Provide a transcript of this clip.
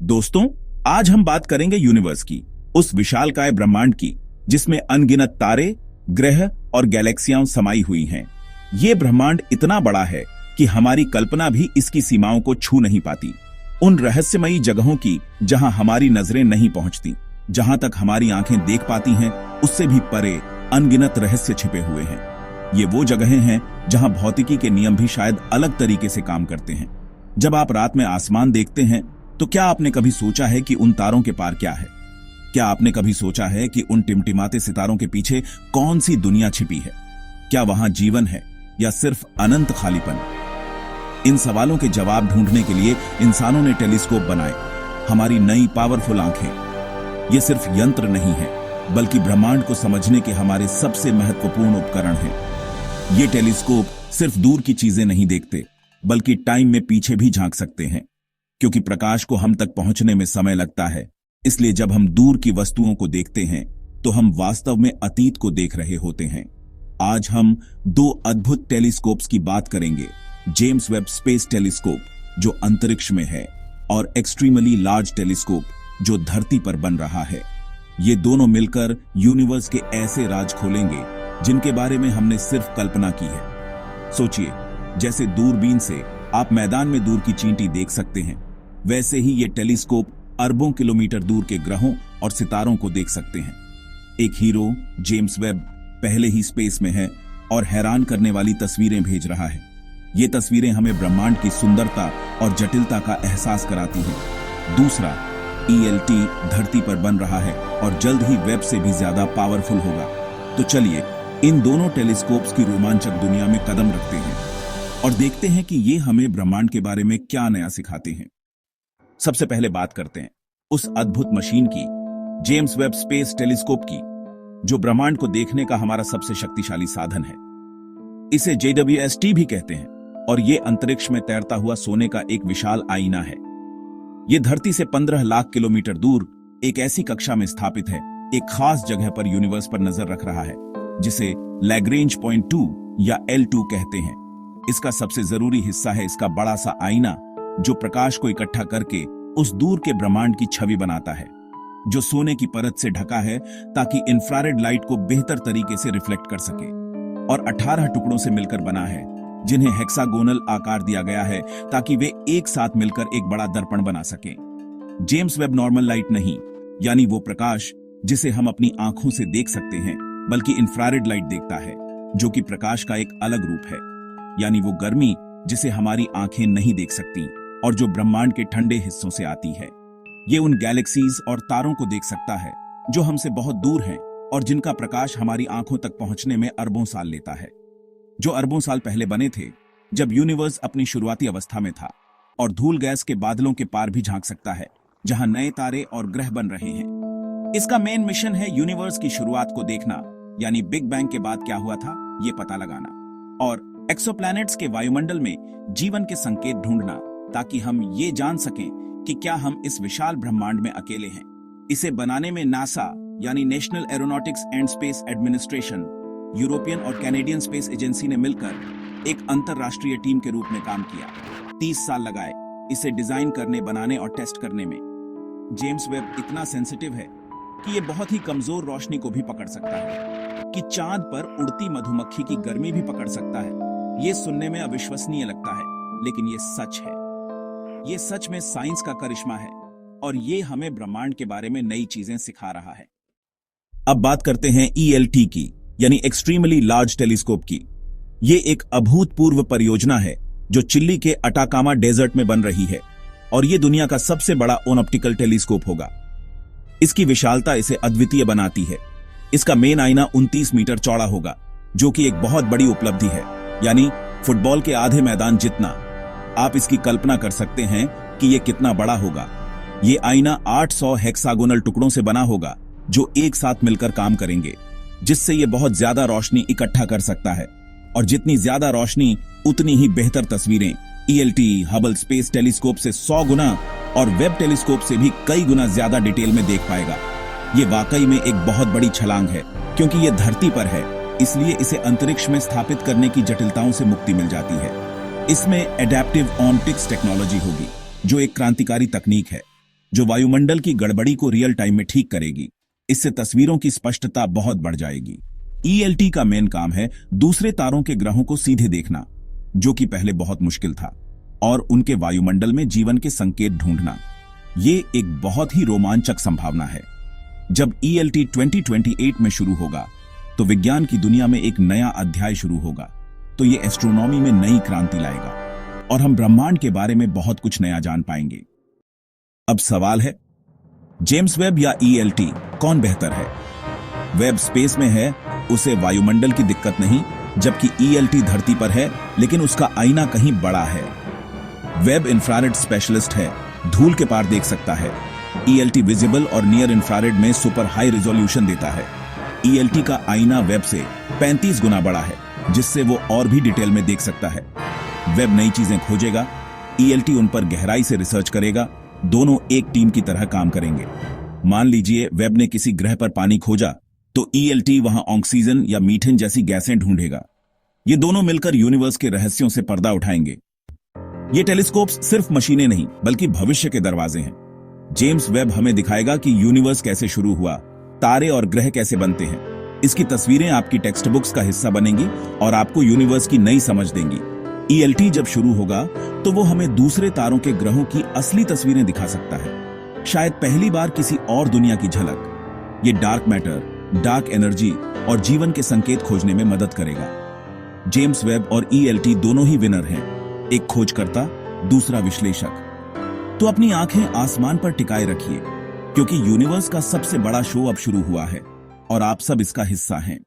दोस्तों, आज हम बात करेंगे यूनिवर्स की, उस विशालकाय ब्रह्मांड की जिसमें अनगिनत तारे, ग्रह और गैलेक्सियां समाई हुई हैं। ये ब्रह्मांड इतना बड़ा है कि हमारी कल्पना भी इसकी सीमाओं को छू नहीं पाती। उन रहस्यमयी जगहों की जहां हमारी नजरें नहीं पहुंचती, जहां तक हमारी आंखें देख पाती हैं, उससे भी परे अनगिनत रहस्य छिपे हुए हैं। ये वो जगहें हैं जहां भौतिकी के नियम भी शायद अलग तरीके से काम करते हैं। जब आप रात में आसमान देखते हैं तो क्या आपने कभी सोचा है कि उन तारों के पार क्या है? क्या आपने कभी सोचा है कि उन टिमटिमाते सितारों के पीछे कौन सी दुनिया छिपी है? क्या वहां जीवन है या सिर्फ अनंत खालीपन? इन सवालों के जवाब ढूंढने के लिए इंसानों ने टेलीस्कोप बनाए, हमारी नई पावरफुल आंखें। ये सिर्फ यंत्र नहीं है, बल्कि ब्रह्मांड को समझने के हमारे सबसे महत्वपूर्ण उपकरण हैं। ये टेलीस्कोप सिर्फ दूर की चीजें नहीं देखते, बल्कि टाइम में पीछे भी झांक सकते हैं। क्योंकि प्रकाश को हम तक पहुंचने में समय लगता है, इसलिए जब हम दूर की वस्तुओं को देखते हैं तो हम वास्तव में अतीत को देख रहे होते हैं। आज हम दो अद्भुत टेलीस्कोप्स की बात करेंगे, जेम्स वेब स्पेस टेलीस्कोप जो अंतरिक्ष में है और एक्सट्रीमली लार्ज टेलीस्कोप जो धरती पर बन रहा है। ये दोनों मिलकर यूनिवर्स के ऐसे राज खोलेंगे जिनके बारे में हमने सिर्फ कल्पना की है। सोचिए, जैसे दूरबीन से आप मैदान में दूर की चींटी देख सकते हैं, वैसे ही ये टेलीस्कोप अरबों किलोमीटर दूर के ग्रहों और सितारों को देख सकते हैं। एक हीरो जेम्स वेब पहले ही स्पेस में है और हैरान करने वाली तस्वीरें भेज रहा है। ये तस्वीरें हमें ब्रह्मांड की सुंदरता और जटिलता का एहसास कराती हैं। दूसरा, ELT धरती पर बन रहा है और जल्द ही वेब से भी ज्यादा पावरफुल होगा। तो चलिए इन दोनों टेलीस्कोप्स की रोमांचक दुनिया में कदम रखते हैं और देखते हैं कि ये हमें ब्रह्मांड के बारे में क्या नया सिखाते हैं। सबसे पहले बात करते हैं उस अद्भुत मशीन की, जेम्स वेब स्पेस टेलीस्कोप की, जो ब्रह्मांड को देखने का हमारा सबसे शक्तिशाली साधन है। इसे JWST भी कहते हैं और ये अंतरिक्ष में तैरता हुआ सोने का एक विशाल आईना है। ये धरती से 15 लाख किलोमीटर दूर एक ऐसी कक्षा में स्थापित है, एक खास जगह पर यूनिवर्स पर नजर रख रहा है, जिसे लैग्रेंज पॉइंट 2 या L2 कहते हैं। इसका सबसे जरूरी हिस्सा है इसका बड़ा सा आईना, जो प्रकाश को इकट्ठा करके उस दूर के ब्रह्मांड की छवि बनाता है, जो सोने की परत से ढका है ताकि इंफ्रारेड लाइट को बेहतर तरीके से रिफ्लेक्ट कर सके, और 18 टुकड़ों से मिलकर बना है, जिन्हें हेक्सागोनल आकार दिया गया है ताकि वे एक साथ मिलकर एक बड़ा दर्पण बना सकें। जेम्स वेब नॉर्मल लाइट नहीं, यानी वो प्रकाश जिसे हम अपनी आंखों से देख सकते हैं, बल्कि इंफ्रारेड लाइट देखता है, जो कि प्रकाश का एक अलग रूप है, यानी वो गर्मी जिसे हमारी आंखें नहीं देख सकती और जो ब्रह्मांड के ठंडे हिस्सों से आती है। ये उन गैलेक्सीज और तारों को देख सकता है जो हमसे बहुत दूर हैं और जिनका प्रकाश हमारी आंखों तक पहुंचने में अरबों साल लेता है, जो अरबों साल पहले बने थे, जब यूनिवर्स अपनी शुरुआती अवस्था में था, और धूल गैस के बादलों के पार भी झांक सकता है, जहां नए तारे और ग्रह बन रहे हैं। इसका मेन मिशन है यूनिवर्स की शुरुआत को देखना, यानी बिग बैंग के बाद क्या हुआ था ये पता लगाना, और एक्सोप्लैनेट्स के वायुमंडल में जीवन के संकेत ढूंढना, ताकि हम ये जान सकें कि क्या हम इस विशाल ब्रह्मांड में अकेले हैं। इसे बनाने में नासा यानी national aeronautics and space administration, European और कैनेडियन स्पेस एजेंसी ने मिलकर एक अंतरराष्ट्रीय टीम के रूप में काम किया। 30 साल लगाए इसे डिजाइन करने, बनाने और टेस्ट करने में। जेम्स वेब इतना सेंसिटिव है कि ये बहुत ही कमजोर रोशनी को भी पकड़ सकता है, कि चांद पर उड़ती मधुमक्खी की गर्मी भी पकड़ सकता है। ये सुनने में अविश्वसनीय लगता है, लेकिन ये सच है। ये सच में साइंस का करिश्मा है और ये हमें ब्रह्मांड के बारे में नई चीजें सिखा रहा है। अब बात करते हैं ELT की, यानी एक्सट्रीमली लार्ज टेलीस्कोप की। ये एक अभूतपूर्व परियोजना है जो चिली के अटाकामा डेजर्ट में बन रही है, और ये दुनिया का सबसे बड़ा ऑप्टिकल टेलीस्कोप होगा। इसकी विशालता इसे अद्वितीय बनाती है। इसका मेन आईना 29 मीटर चौड़ा होगा, जो कि एक बहुत बड़ी उपलब्धि है, यानी फुटबॉल के आधे मैदान जितना। आप इसकी कल्पना कर सकते हैं कि यह कितना बड़ा होगा। ये आईना 800 हेक्सागोनल टुकड़ों से बना होगा, जो एक साथ मिलकर काम करेंगे, जिससे यह बहुत ज्यादा रोशनी इकट्ठा कर सकता है, और जितनी ज्यादा रोशनी उतनी ही बेहतर तस्वीरें। ELT हबल स्पेस टेलीस्कोप से 100 गुना और वेब टेलीस्कोप से भी कई गुना ज्यादा डिटेल में देख पाएगा। ये वाकई में एक बहुत बड़ी छलांग है, क्योंकि ये धरती पर है, इसलिए इसे अंतरिक्ष में स्थापित करने की जटिलताओं से मुक्ति मिल जाती है। इसमें एडेप्टिव ऑप्टिक्स टेक्नोलॉजी होगी, जो एक क्रांतिकारी तकनीक है। जो वायुमंडल की गड़बड़ी को रियल टाइम में ठीक करेगी। इससे तस्वीरों की स्पष्टता बहुत बढ़ जाएगी। ईएलटी का मेन काम है दूसरे तारों के ग्रहों को सीधे देखना, जो कि पहले बहुत मुश्किल था, और उनके वायुमंडल में जीवन के संकेत ढूंढना। ये एक बहुत ही रोमांचक संभावना है। जब ईएलटी 2028 में शुरू होगा तो विज्ञान की दुनिया में एक नया अध्याय शुरू होगा। तो ये एस्ट्रोनॉमी में नई क्रांति लाएगा और हम ब्रह्मांड के बारे में बहुत कुछ नया जान पाएंगे। अब सवाल है, जेम्स वेब या ईएलटी कौन बेहतर है? वेब स्पेस में है, उसे वायुमंडल की दिक्कत नहीं, जबकि ईएलटी धरती पर है लेकिन उसका आईना कहीं बड़ा है। वेब इंफ्रारेड स्पेशलिस्ट है, धूल के पार देख सकता है। ईएलटी विजिबल और नियर इंफ्रारेड में सुपर हाई रिजोल्यूशन देता है। ईएलटी का आईना वेब से 35 गुना बड़ा है, जिससे वो और भी डिटेल में देख सकता है। वेब नई चीजें खोजेगा, ईएलटी उन पर गहराई से रिसर्च करेगा। दोनों एक टीम की तरह काम करेंगे। मान लीजिए वेब ने किसी ग्रह पर पानी खोजा तो ईएलटी वहां ऑक्सीजन या मीथेन जैसी गैसें ढूंढेगा। ये दोनों मिलकर यूनिवर्स के रहस्यों से पर्दा उठाएंगे। ये टेलीस्कोप्स सिर्फ मशीनें नहीं बल्कि भविष्य के दरवाजे हैं। जेम्स वेब हमें दिखाएगा कि यूनिवर्स कैसे शुरू हुआ, तारे और ग्रह कैसे बनते हैं। इसकी तस्वीरें आपकी टेक्स्ट बुक्स का हिस्सा बनेंगी और आपको यूनिवर्स की नई समझ देंगी। ईएलटी जब शुरू होगा तो वो हमें दूसरे तारों के ग्रहों की असली तस्वीरें दिखा सकता है, शायद पहली बार किसी और दुनिया की झलक। ये डार्क मैटर, डार्क एनर्जी और जीवन के संकेत खोजने में मदद करेगा। जेम्स वेब और ईएलटी दोनों ही विनर हैं, एक खोजकर्ता, दूसरा विश्लेषक। तो अपनी आंखें आसमान पर टिकाए रखिए, क्योंकि यूनिवर्स का सबसे बड़ा शो अब शुरू हुआ है और आप सब इसका हिस्सा हैं।